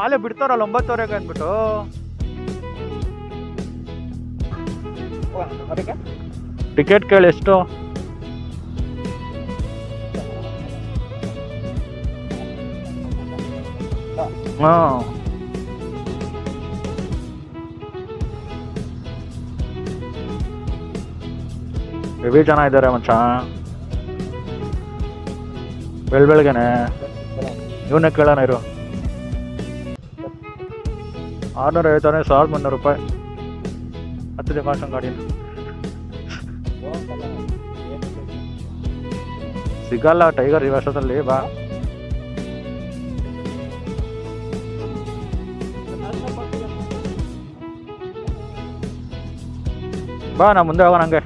ಅಲ್ಲೇ ಬಿಡ್ತಾರಲ್ಲ 9:00 ಅಂದ್ಬಿಟ್ಟು. ಟಿಕೆಟ್ ಕೇಳಿ ಎಷ್ಟು? ಹಾ ಹೆವಿ ಜನ ಇದ್ದಾರೆ ಮಚ್ಚ, ಬೆಳಗ್ಗೆನೆ. ಇವನ್ನ ಕೇಳೋಣ ಇರು. 650 1300 ರೂಪಾಯಿ 10 ಜನ ಗಾಡಿ ಸಿಗಲ್ಲ. ಟೈಗರ್ ಈ ವರ್ಷದಲ್ಲಿ ಬಾ. ಬಾ ನಾ ಮುಂದೆ ಹೋಗೋಣ. ಹಂಗೆ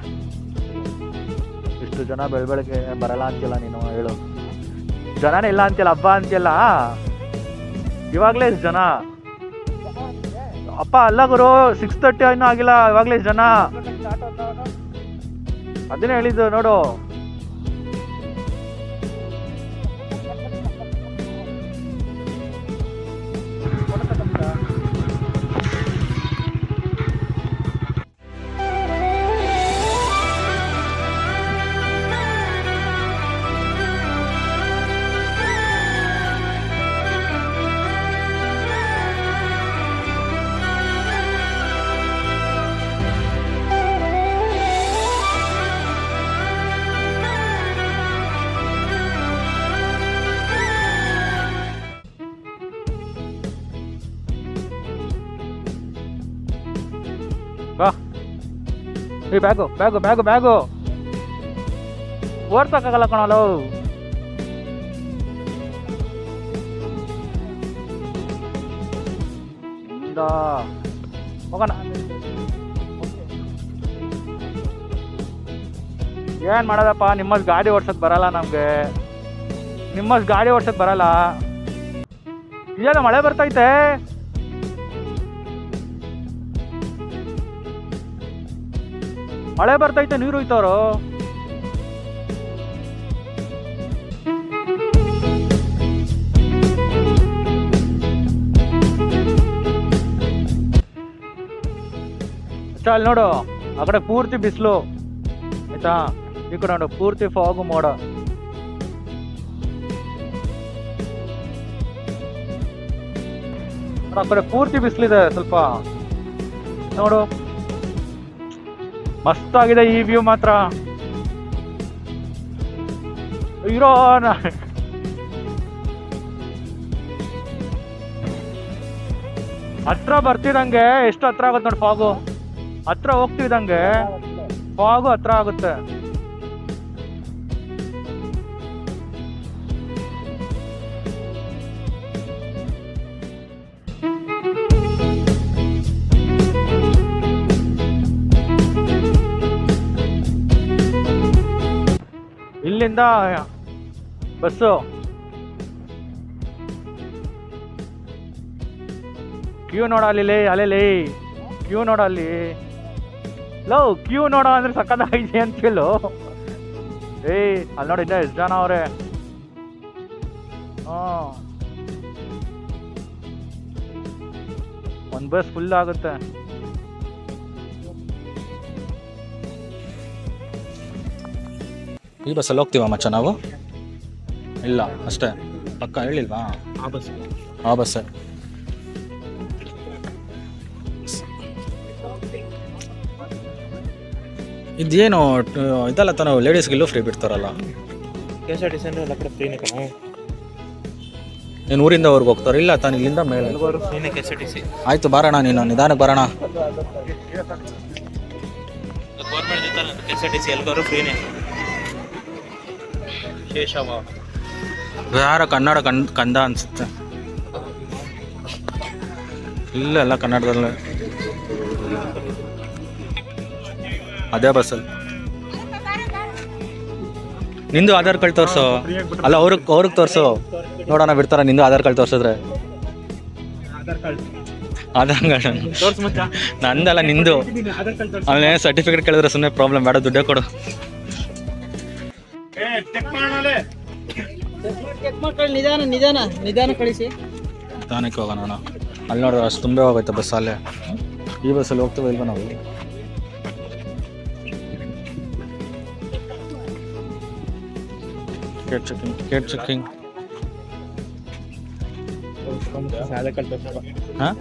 ಇಷ್ಟು ಜನ ಬೆಳಗ್ಗೆ ಬರಲ್ಲ ಅಂತಿಲ್ಲ ನೀನು, ಹೇಳು. ಜನನೇ ಇಲ್ಲ ಅಂತಿಲ್ಲ, ಹಬ್ಬ ಅಂತಿಲ್ಲ. ಇವಾಗ್ಲೇ ಇಷ್ಟು ಜನ ಅಪ್ಪ. ಅಲ್ಲ ಗುರು, 6:30 ಇನ್ನೂ ಆಗಿಲ್ಲ, ಇವಾಗ್ಲೇ ಇಷ್ಟು ಜನ. ಅದನ್ನೇ ಹೇಳಿದ್ದು ನೋಡು. ಬಾ. ಈ ಬ್ಯಾಗು ಬ್ಯಾಗು ಬ್ಯಾಗು ಬ್ಯಾಗು ಓಡ್ಸಕ್ಕಾಗಲ್ಲ ಕಣಲು. ಹೋಗೋಣ. ಏನ್ ಮಾಡೋದಪ್ಪ, ನಿಮ್ಮಷ್ಟು ಗಾಡಿ ಓಡ್ಸೋದ್ ಬರಲ್ಲ ನಮ್ಗೆ. ನಿಮ್ಮಷ್ಟು ಗಾಡಿ ಓಡ್ಸೋದ್ ಬರಲ್ಲ. ಇವಾಗ ಮಳೆ ಬರ್ತೈತೆ. ಮಳೆ ಬರ್ತೈತೆ, ನೀರು ಹೋಯ್ತವ್ರು. ಅಲ್ಲಿ ನೋಡು, ಆ ಕಡೆ ಪೂರ್ತಿ ಬಿಸಿಲು ಆಯ್ತಾ. ಈ ಕಡೆ ನೋಡು, ಪೂರ್ತಿ ಫಾಗು ಮೋಡ. ಆ ಕಡೆ ಪೂರ್ತಿ ಬಿಸಿಲಿದೆ ಸ್ವಲ್ಪ ನೋಡು. ಮಸ್ತ್ ಆಗಿದೆ ಈ ವ್ಯೂ ಮಾತ್ರ. ಇರೋ ಹತ್ರ ಬರ್ತಿದಂಗೆ ಎಷ್ಟು ಹತ್ರ ಆಗುತ್ತೆ ನೋಡಿ ಫಾಗು. ಹತ್ರ ಹೋಗ್ತಿದಂಗೆ ಫಾಗು ಹತ್ರ ಆಗುತ್ತೆ. ಇಲ್ಲಿಂದ ಬಸ್ಸು ಕ್ಯೂ ನೋಡ ಅಲ್ಲಿ, ಅಲ್ಲೇ ಕ್ಯೂ ನೋಡ ಅಲ್ಲಿ. ಲವ್ ಕ್ಯೂ ನೋಡ ಅಂದ್ರೆ ಸಕ್ಕತ್ತಾಗಿದೆ ಅಂತ ಹೇಳು. ಅಲ್ಲಿ ನೋಡಿ, ಇನ್ನ ಎಷ್ಟು ಜನ ಅವ್ರೆ. ಒಂದ್ ಬಸ್ ಫುಲ್ ಆಗುತ್ತೆ. ಈ ಬಸ್ಸಲ್ಲಿ ಹೋಗ್ತೀವ ಮಚ್ಚ ನಾವು? ಇಲ್ಲ ಅಷ್ಟೇ, ಪಕ್ಕ ಹೇಳಿಲ್ವಾ? ಆ ಬಸ್ಸೇ. ಇದೇನು ಇದಲ್ಲ ತಾನು, ಲೇಡೀಸ್ಗೆಲ್ಲೂ ಫ್ರೀ ಬಿಡ್ತಾರಲ್ಲ? KSRTC ಅಂದ್ರೆ ಎಲ್ಲ ಕಡೆ ಫ್ರೀನೇ ಕಣ. ನೀನು ಊರಿಂದ ಅವ್ರಿಗೆ ಹೋಗ್ತಾರೆ? ಇಲ್ಲ ತಾನು ಇಲ್ಲಿಂದ ಮೇಲೆ ಫ್ರೀನೇ KSRTC. ಆಯ್ತು ಬರೋಣ, ನೀನು ನಿಧಾನಕ್ಕೆ ಬರೋಣ. ಗೌರ್ಮೆಂಟ್ KSRTC ಎಲ್ಲರೂ ಫ್ರೀನೇ. ಶೇಷವ ಯಾರ ಕನ್ನಡ ಕಂದ ಅನ್ಸುತ್ತೆ. ಇಲ್ಲೆಲ್ಲ ಕನ್ನಡದಲ್ಲೇ. ಅದೇ ಬಸ್ಸಲ್ಲಿ. ನಿಂದು ಆಧಾರ್ ಕಾರ್ಡ್ ತೋರಿಸು. ಅಲ್ಲ, ಅವ್ರಿಗೆ ತೋರಿಸು, ನೋಡೋಣ ಬಿಡ್ತಾರ. ನಿಂದು ಆಧಾರ್ ಕಾರ್ಡ್ ತೋರಿಸಿದ್ರೆ. ಆಧಾರ್ ಕಾರ್ಡ್ ನಂದಲ್ಲ, ನಿಂದು. ಅವನೇ ಸರ್ಟಿಫಿಕೇಟ್ ಕೇಳಿದ್ರೆ ಸುಮ್ಮನೆ ಪ್ರಾಬ್ಲಮ್ ಬೇಡ, ದುಡ್ಡೇ ಕೊಡು. ನಿಧಾನ ಕಳಿಸಿ. ನಿಧಾನಕ್ಕೆ ಹೋಗೋಣ ಅಣ್ಣ. ಅಲ್ಲಿ ನೋಡ್ರಿ ಅಷ್ಟು ತುಂಬೆ ಹೋಗೈತೆ ಬಸ್ ಅಲ್ಲೇ. ಈ ಬಸ್ಸಲ್ಲಿ ಹೋಗ್ತೀವಿ ಇಲ್ವ ನಾವು? ಟಿಕೆಟ್ ಚೆಕಿಂಗ್ ಹಾಂ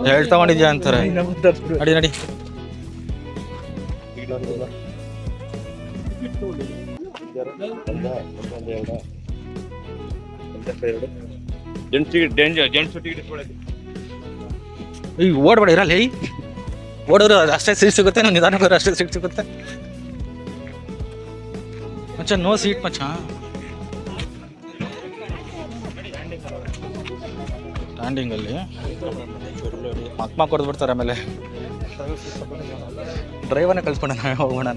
ಹೇಳಿ ತಗೊಂಡಿದ್ಯಾ ಅಂತಾರೆ. ನಡಿ ನಡಿ. ಈ ಓಡ್ಬೇಡ ಇರಲ್ಲ. ಏಯ್ ಓಡೋರು ಅಷ್ಟೇ ಸೀಟ್ ಸಿಗುತ್ತೆ, ನಾವು ನಿಧಾನಕ್ಕೆ ಅಷ್ಟೇ ಸೀಟ್ ಸಿಗುತ್ತೆ ಮಚ್ಚ. ನೋ ಸೀಟ್ ಮಚ್ಚ. ಸ್ಟ್ಯಾಂಡಿಂಗಲ್ಲಿ ಮಕ್ಮ ಕೊಡ್ದು ಬಿಡ್ತಾರೆ. ಆಮೇಲೆ ಡ್ರೈವರ್ನೇ ಕಳ್ಸ್ಕೊಂಡ ಹೋಗೋಣ.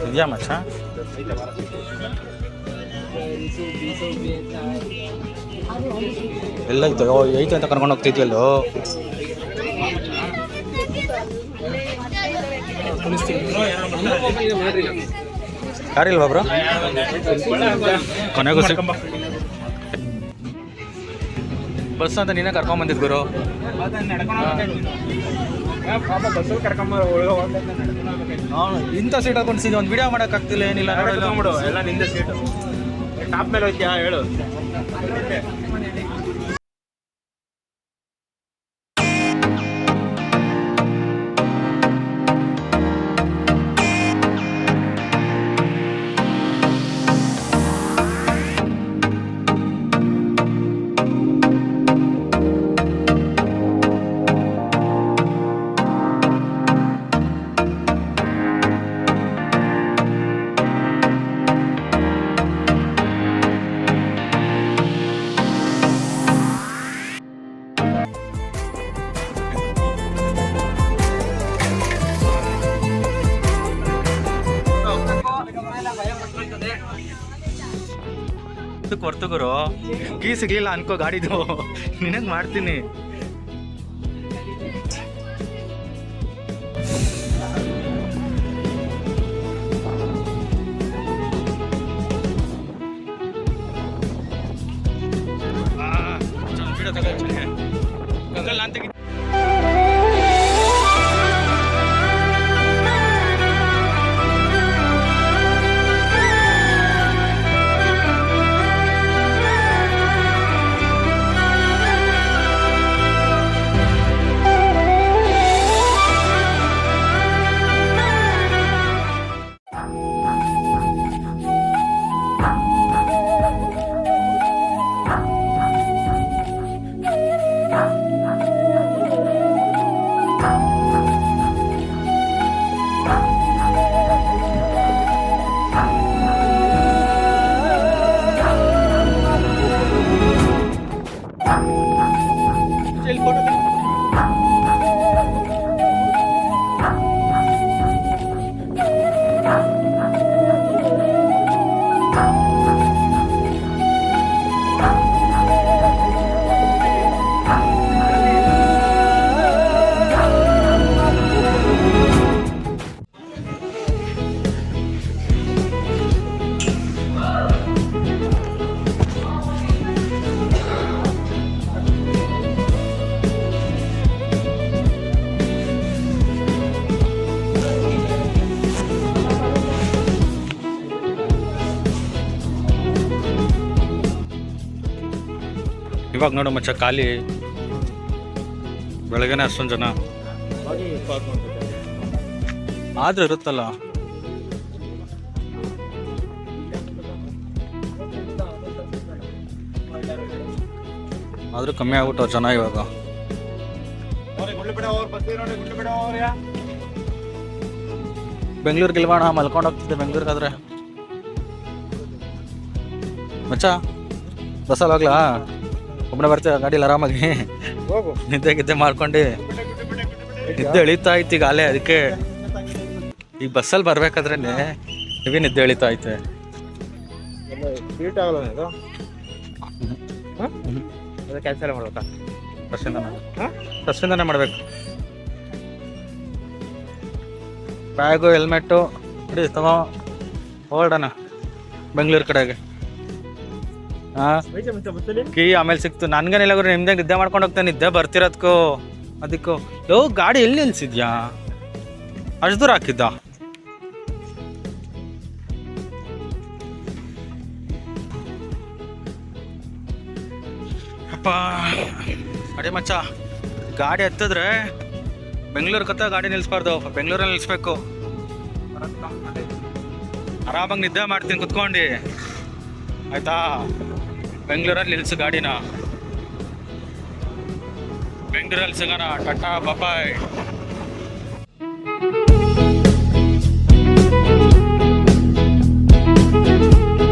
ಇದೆಯಾ ಮಚ್ಚ? ಎಲ್ಲ ಐತೆ ಅಂತ ಕರ್ಕೊಂಡು ಹೋಗ್ತಿದ್ಯಲ್ಲೋ. ಯಾರಿಲ್ವಾ ಬ್ರೋ? ಕೊನೆಗೂ ಬಸ್ ಅಂತ ನೀನೇ ಕರ್ಕೊಂಬಂದಿದ್ದು ಗುರು. ಇಂಥ ಸೀಟ್ ಹಾಕೊಂಡಿಸಿದ್ವಿ, ಒಂದು ವಿಡಿಯೋ ಮಾಡೋಕ್ಕಾಗ್ತಿಲ್ಲ, ಏನಿಲ್ಲ. ಎಲ್ಲ ನಿಂದೆ ಸೀಟು. ಟಾಪ್ ಮೇಲೆ ಹೋಯ್ತೀಯಾ ಹೇಳು. ಕೊಡ್ತು ಗುರು. ಕೀ ಸಿಗ್ಲಿಲ್ಲ ಅನ್ಕೋ ಗಾಡಿದು, ನಿನಗೆ ಮಾಡ್ತೀನಿ. ಇವಾಗ ನೋಡು ಮಚ್ಚ, ಖಾಲಿ. ಬೆಳಗ್ಗೆನೆ ಅಷ್ಟೊಂದು ಜನ ಆದ್ರೂ ಇರುತ್ತಲ್ಲ. ಆದ್ರೂ ಕಮ್ಮಿ ಆಗ್ಬಿಟ್ಟು ಜನ ಇವಾಗ. ಬೆಂಗಳೂರಿಗೆ ಇಲ್ವಾಣ, ಮಲ್ಕೊಂಡು ಹೋಗ್ತಿದ್ದೆ ಬೆಂಗಳೂರಿಗಾದ್ರೆ. ಮಚ್ಚ ಬಸ್ಸಲ್ಲಿ ಹೋಗ್ಲಾ? ಒಬ್ಬನೇ ಬರ್ತೀವಿ ಗಾಡೀಲಿ ಆರಾಮಾಗಿ. ನಿದ್ದೆ ಮಾಡ್ಕೊಂಡು ನಿದ್ದೆ ಎಳಿತಾ ಐತಿ ಈಗ ಅಲ್ಲೇ. ಅದಕ್ಕೆ ಈಗ ಬಸ್ಸಲ್ಲಿ ಬರ್ಬೇಕಾದ್ರೆ ಹೆವಿ ನಿದ್ದೆ ಎಳಿತಾ ಐತೆ. ಕ್ಯಾನ್ಸಲ್ ಮಾಡ್ಬೇಕಾ? ಫಸ್ಟಿಂದಾನೆ ಮಾಡ್ಬೇಕು. ಬ್ಯಾಗು ಹೆಲ್ಮೆಟ್ಟು ನೋಡಿ ತಗೋ ಹೊರಡೋಣ ಬೆಂಗಳೂರು ಕಡೆಗೆ. ಹಾಂ ಕೀ ಆಮೇಲೆ ಸಿಕ್ತು ನನ್ಗೇನಿಲ್ಲ ಗುರು, ನಿಮ್ದೇ ನಿದ್ದೆ ಮಾಡ್ಕೊಂಡು ಹೋಗ್ತಾನೆ, ನಿದ್ದೆ ಬರ್ತಿರೋದಕ್ಕೂ ಅದಕ್ಕೂ. ಲೋ ಗಾಡಿ ಎಲ್ಲಿ ನಿಲ್ಸಿದ್ಯಾ, ಅಷ್ಟು ದೂರ ಹಾಕಿದ್ದ? ಅಪ್ಪ ಅದೇ ಮಚ್ಚ, ಗಾಡಿ ಹತ್ತಿದ್ರೆ ಬೆಂಗಳೂರು ಕತ್ತ ಗಾಡಿ ನಿಲ್ಲಿಸ್ಬಾರ್ದು, ಬೆಂಗಳೂರಲ್ಲಿ ನಿಲ್ಲಿಸ್ಬೇಕು. ಆರಾಮಾಗಿ ನಿದ್ದೆ ಮಾಡ್ತೀನಿ ಕುತ್ಕೊಂಡು, ಆಯ್ತಾ? ಬೆಂಗಳೂರಲ್ಲಿ ನಿಲ್ಸು ಗಾಡಿನ, ಬೆಂಗಳೂರಲ್ಲಿ ಸಿಗೋಣ. ಟಾಟಾ ಬಾಯ್.